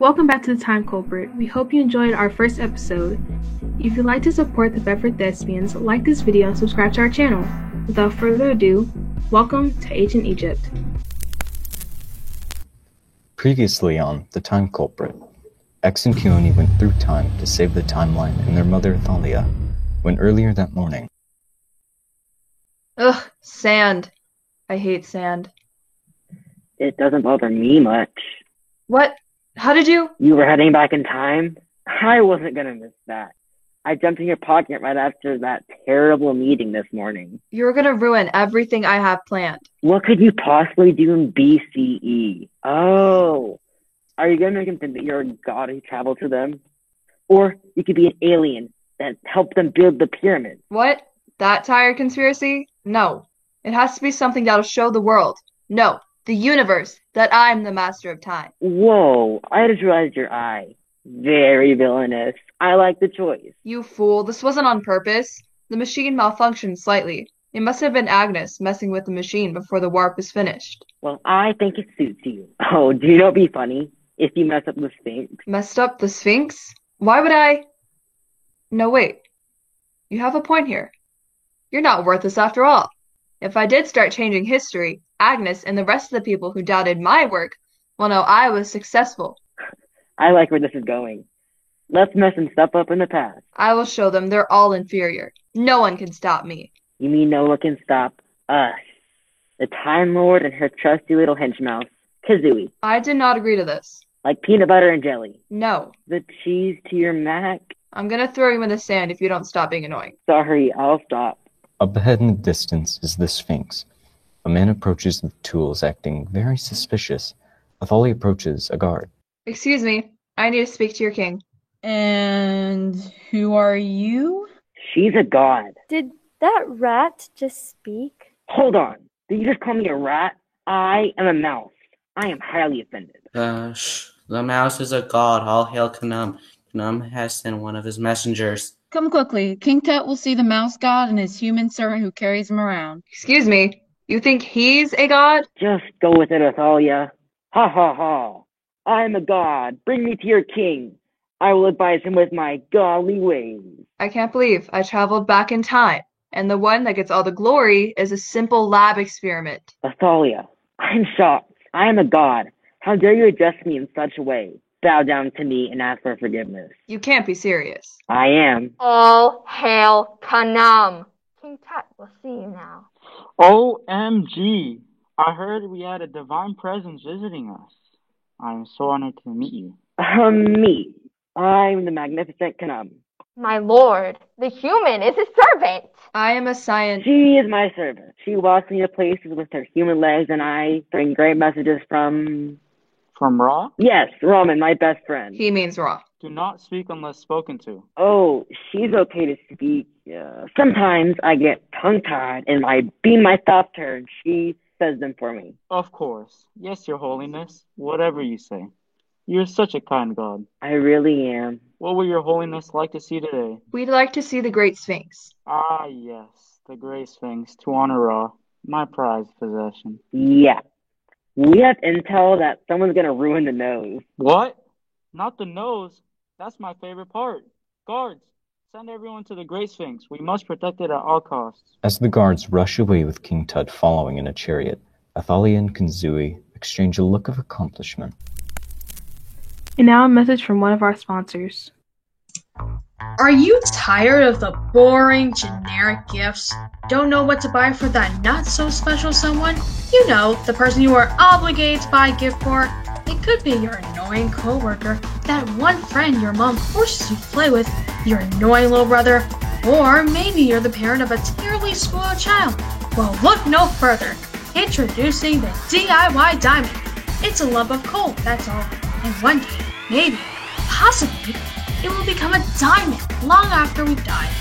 Welcome back to The Time Culprit. We hope you enjoyed our first episode. If you'd like to support the Bedford Thespians, like this video and subscribe to our channel. Without further ado, welcome to Ancient Egypt. Previously on The Time Culprit, X and Keone went through time to save the timeline and their mother Thalia, when earlier that morning... Ugh, sand. I hate sand. It doesn't bother me much. What? How did you? You were heading back in time? I wasn't gonna miss that. I jumped in your pocket right after that terrible meeting this morning. You're gonna ruin everything I have planned. What could you possibly do in BCE? Oh, are you gonna make them think that you're a god who traveled to them? Or you could be an alien that helped them build the pyramid. What? That tired conspiracy? No. It has to be something that'll show the world. No, the universe, that I'm the master of time. Whoa, I just realized your eye. Very villainous. I like the choice. You fool, this wasn't on purpose. The machine malfunctioned slightly. It must have been Agnes messing with the machine before the warp was finished. Well, I think it suits you. Oh, do you know what'd be funny? If you mess up the Sphinx. Messed up the Sphinx? Why would I? No, wait. You have a point here. You're not worthless after all. If I did start changing history, Agnes and the rest of the people who doubted my work will know I was successful. I like where this is going. Let's mess some stuff up in the past. I will show them they're all inferior. No one can stop me. You mean no one can stop us? The Time Lord and her trusty little henchmouse, Kazooie. I did not agree to this. Like peanut butter and jelly. No. The cheese to your Mac? I'm gonna throw you in the sand if you don't stop being annoying. Sorry, I'll stop. Up ahead in the distance is the Sphinx. A man approaches with tools acting very suspicious. Athalia approaches a guard. Excuse me, I need to speak to your king. And who are you? She's a god. Did that rat just speak? Hold on. Did you just call me a rat? I am a mouse. I am highly offended. The mouse is a god. All hail Khnum. Khnum has sent one of his messengers. Come quickly. King Tut will see the mouse god and his human servant who carries him around. Excuse me, you think he's a god? Just go with it, Athalia. Ha ha ha. I am a god. Bring me to your king. I will advise him with my godly ways. I can't believe I traveled back in time, and the one that gets all the glory is a simple lab experiment. Athalia, I'm shocked. I am a god. How dare you address me in such a way? Bow down to me and ask for forgiveness. You can't be serious. I am. All hail Khnum. King Tut will see you now. OMG! I heard we had a divine presence visiting us. I am so honored to meet you. Me. I'm the magnificent Khnum. My lord, the human is his servant. I am a scientist. She is my servant. She walks me to places with her human legs, and I bring great messages from... From Ra? Yes, Roman, my best friend. He means Ra. Do not speak unless spoken to. Oh, she's okay to speak. Sometimes I get tongue-tied, and I beam my thoughts to her, and she says them for me. Of course. Yes, your holiness. Whatever you say. You're such a kind god. I really am. What would your holiness like to see today? We'd like to see the Great Sphinx. Ah, yes. The Great Sphinx, to honor Ra. My prized possession. Yeah. We have intel that someone's gonna ruin the nose. What? Not the nose. That's my favorite part. Guards, send everyone to the Great Sphinx. We must protect it at all costs. As the guards rush away with King Tut following in a chariot, Athalia and Kazooie exchange a look of accomplishment. And now a message from one of our sponsors. Are you tired of the boring, generic gifts? Don't know what to buy for that not-so-special someone? You know, the person you are obligated to buy a gift for. It could be your annoying coworker, that one friend your mom forces you to play with, your annoying little brother, or maybe you're the parent of a terribly spoiled child. Well, look no further. Introducing the DIY Diamond. It's a lump of coal, that's all. And one day, maybe, possibly, it will become a diamond long after we've died.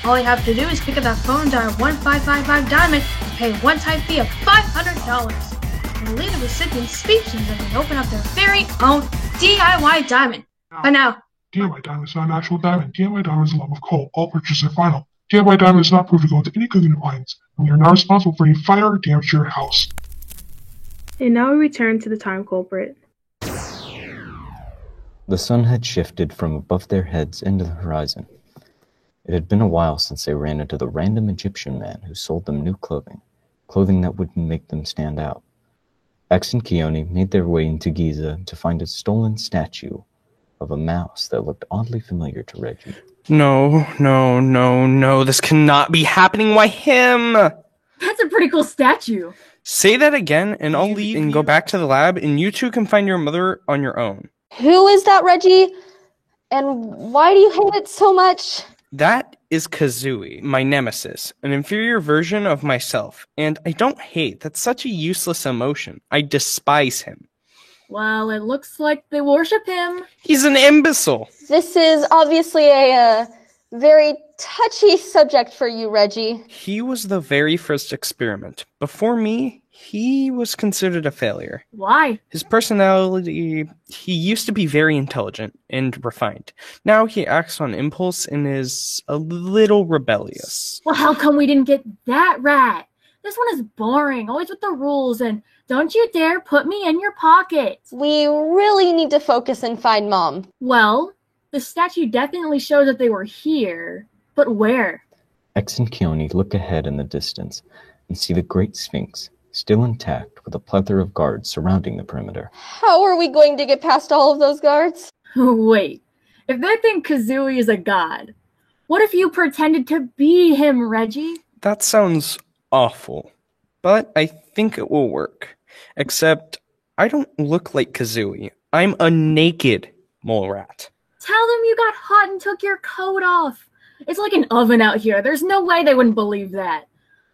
All you have to do is pick up that phone and dial 1555 Diamond and pay a one-time fee of $500. And leave the recipient speechless as they open up their very own DIY Diamond. But now, DIY Diamond is not an actual diamond. DIY Diamond is a lump of coal. All purchases are final. DIY Diamond is not proof to go into any cooking appliance, and we are not responsible for any fire or damage to your house. And now we return to The Time Culprit. The sun had shifted from above their heads into the horizon. It had been a while since they ran into the random Egyptian man who sold them new clothing that wouldn't make them stand out. X and Keone made their way into Giza to find a stolen statue of a mouse that looked oddly familiar to Reggie. No. This cannot be happening. Why him? That's a pretty cool statue. Say that again, and I'll leave and go back to the lab, and you two can find your mother on your own. Who is that, Reggie? And why do you hate it so much? That is Kazooie, my nemesis, an inferior version of myself. And I don't hate. That's such a useless emotion. I despise him. Well, it looks like they worship him. He's an imbecile. This is obviously a very touchy subject for you, Reggie. He was the very first experiment. Before me, he was considered a failure. Why? His personality, he used to be very intelligent and refined. Now he acts on impulse and is a little rebellious. Well, how come we didn't get that rat? This one is boring, always with the rules, and don't you dare put me in your pocket. We really need to focus and find Mom. Well, the statue definitely shows that they were here, but where? X and Keone look ahead in the distance and see the Great Sphinx, still intact with a plethora of guards surrounding the perimeter. How are we going to get past all of those guards? Wait, if they think Kazooie is a god, what if you pretended to be him, Reggie? That sounds awful, but I think it will work. Except, I don't look like Kazooie. I'm a naked mole rat. Tell them you got hot and took your coat off. It's like an oven out here. There's no way they wouldn't believe that.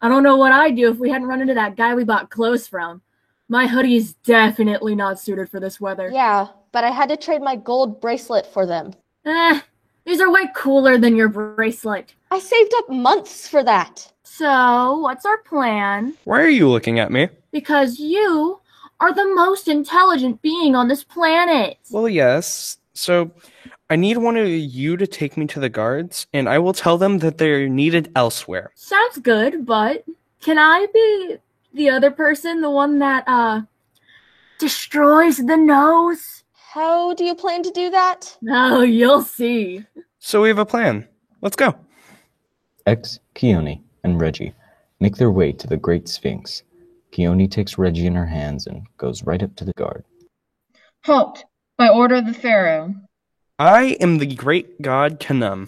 I don't know what I'd do if we hadn't run into that guy we bought clothes from. My hoodie's definitely not suited for this weather. Yeah, but I had to trade my gold bracelet for them. These are way cooler than your bracelet. I saved up months for that. So, what's our plan? Why are you looking at me? Because you are the most intelligent being on this planet. Well, yes. So, I need one of you to take me to the guards, and I will tell them that they're needed elsewhere. Sounds good, but can I be the other person, the one that, destroys the nose? How do you plan to do that? Oh, you'll see. So we have a plan. Let's go. X, Keone, and Reggie make their way to the Great Sphinx. Keone takes Reggie in her hands and goes right up to the guard. Halt, by order of the Pharaoh. I am the great god Khnum.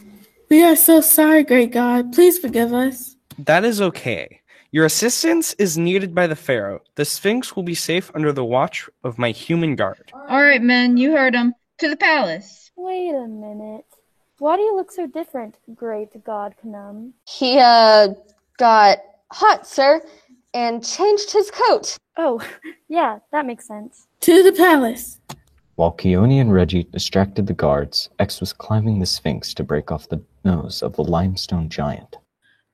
We are so sorry, great god. Please forgive us. That is okay. Your assistance is needed by the Pharaoh. The Sphinx will be safe under the watch of my human guard. All right, men, you heard him. To the palace. Wait a minute. Why do you look so different, great god Khnum? He, got hot, sir, and changed his coat. Oh, yeah, that makes sense. To the palace. While Keone and Reggie distracted the guards, X was climbing the Sphinx to break off the nose of the limestone giant.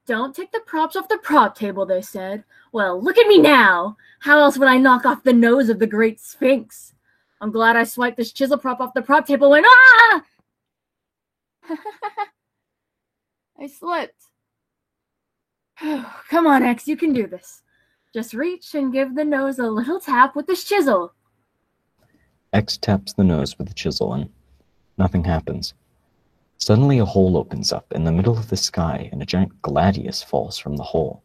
Don't take the props off the prop table, they said. Well, look at me now! How else would I knock off the nose of the Great Sphinx? I'm glad I swiped this chisel prop off the prop table and ah! I slipped. Come on, X, you can do this. Just reach and give the nose a little tap with this chisel. X taps the nose with the chisel and nothing happens. Suddenly a hole opens up in the middle of the sky and a giant gladius falls from the hole.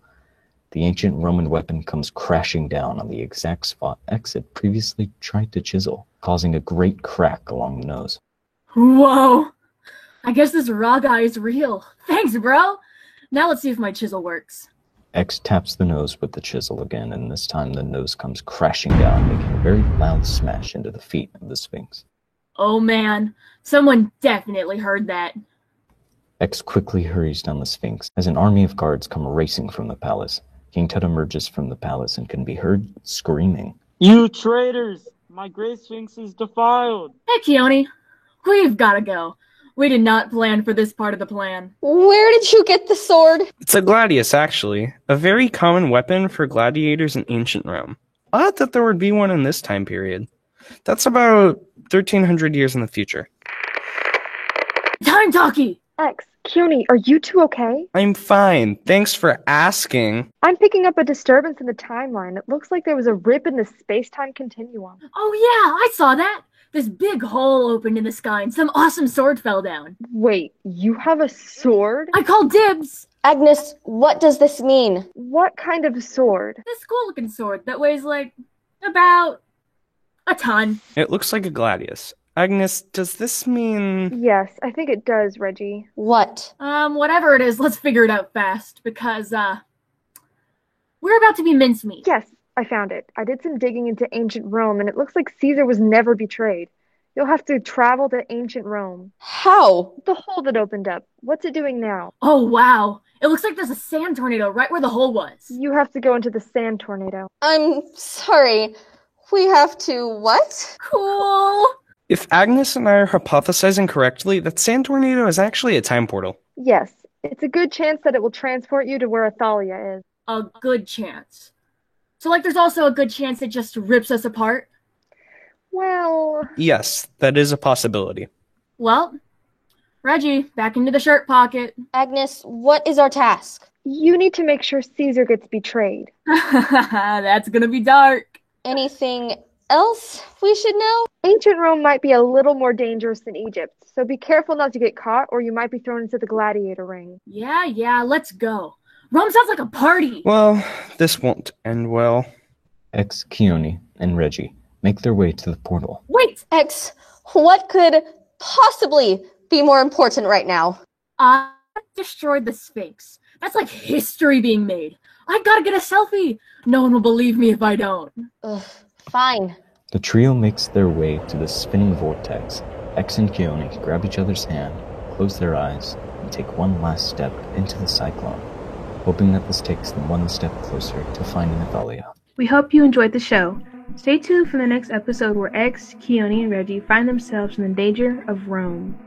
The ancient Roman weapon comes crashing down on the exact spot X had previously tried to chisel, causing a great crack along the nose. Whoa! I guess this raw guy is real. Thanks, bro! Now let's see if my chisel works. X taps the nose with the chisel again, and this time the nose comes crashing down, making a very loud smash into the feet of the Sphinx. Oh man, someone definitely heard that. X quickly hurries down the Sphinx as an army of guards come racing from the palace. King Tut emerges from the palace and can be heard screaming. You traitors! My Great Sphinx is defiled! Hey, Keone, we've gotta go. We did not plan for this part of the plan. Where did you get the sword? It's a gladius, actually. A very common weapon for gladiators in ancient Rome. Odd that there would be one in this time period. That's about 1,300 years in the future. Time talkie! X, Keone, are you two okay? I'm fine. Thanks for asking. I'm picking up a disturbance in the timeline. It looks like there was a rip in the space-time continuum. Oh yeah, I saw that. This big hole opened in the sky and some awesome sword fell down. Wait, you have a sword? I called dibs. Agnes, what does this mean? What kind of sword? This cool-looking sword that weighs like about a ton. It looks like a gladius. Agnes, does this mean... Yes, I think it does, Reggie. What? Whatever it is, let's figure it out fast, because, we're about to be mincemeat. Yes, I found it. I did some digging into ancient Rome, and it looks like Caesar was never betrayed. You'll have to travel to ancient Rome. How? The hole that opened up. What's it doing now? Oh, wow. It looks like there's a sand tornado right where the hole was. You have to go into the sand tornado. I'm sorry. We have to what? Cool. If Agnes and I are hypothesizing correctly, that sand tornado is actually a time portal. Yes, it's a good chance that it will transport you to where Athalia is. A good chance. So, like, there's also a good chance it just rips us apart? Well... Yes, that is a possibility. Well, Reggie, back into the shirt pocket. Agnes, what is our task? You need to make sure Caesar gets betrayed. That's gonna be dark. Anything else we should know? Ancient Rome might be a little more dangerous than Egypt, so be careful not to get caught or you might be thrown into the gladiator ring. Yeah, let's go. Rome sounds like a party. Well, this won't end well. X, Keone, and Reggie make their way to the portal. Wait! X, what could possibly be more important right now? I destroyed the Sphinx. That's like history being made. I gotta get a selfie. No one will believe me if I don't. Ugh, fine. The trio makes their way to the spinning vortex. X and Keone grab each other's hand, close their eyes, and take one last step into the cyclone, hoping that this takes them one step closer to finding Athalia. We hope you enjoyed the show. Stay tuned for the next episode where X, Keone, and Reggie find themselves in the danger of Rome.